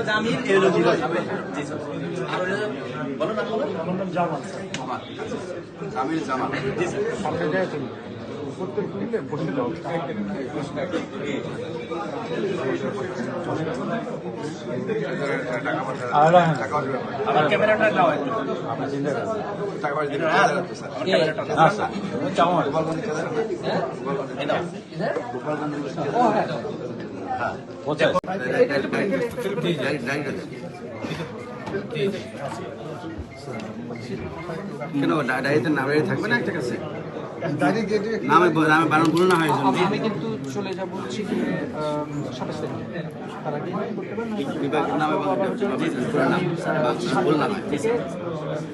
জামিল এলো জি স্যার। আর বলো না বলো। জামাল জামিল জামাল জি স্যার। সামনে যায় তুমি উত্তর খুললে বসে যাও আমার ক্যামেরাটা নাও একটু। আমরা চিন্তা করি টাকা পয়সা দিলে আমার ক্যামেরাটা নাও। আচ্ছা কেমন কেন ডায়েরিতে নাম থাকবে না একটা কাছে নামে বানান ভুল না হয় আমি কিন্তু চলে যাব হচ্ছে গিয়ে 27 তারিখে তার আগে বিভাগের নামে ভুল না হয়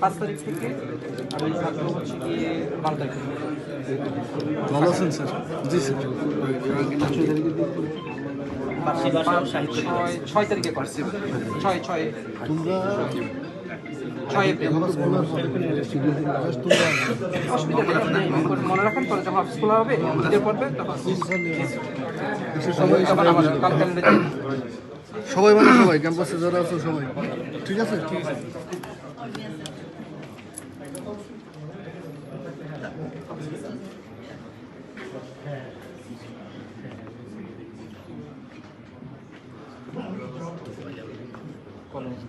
5 তারিখ থেকে আমি থাকবো হচ্ছে গিয়ে 12 তারিখ ভালো আছেন স্যার জি স্যার 6 তারিখে পারছি 6 তোমরা 6 এপ্রিল অসুবিধা নেই মনে রাখেন পরে যখন অফিস খোলা হবে ঈদের পর্বে তখন আমার কাল ক্যালেন্ডারে সবাই মানে সবাই ক্যাম্পাসে যারা আছে সবাই ঠিক আছে ঠিক আছে কলেজ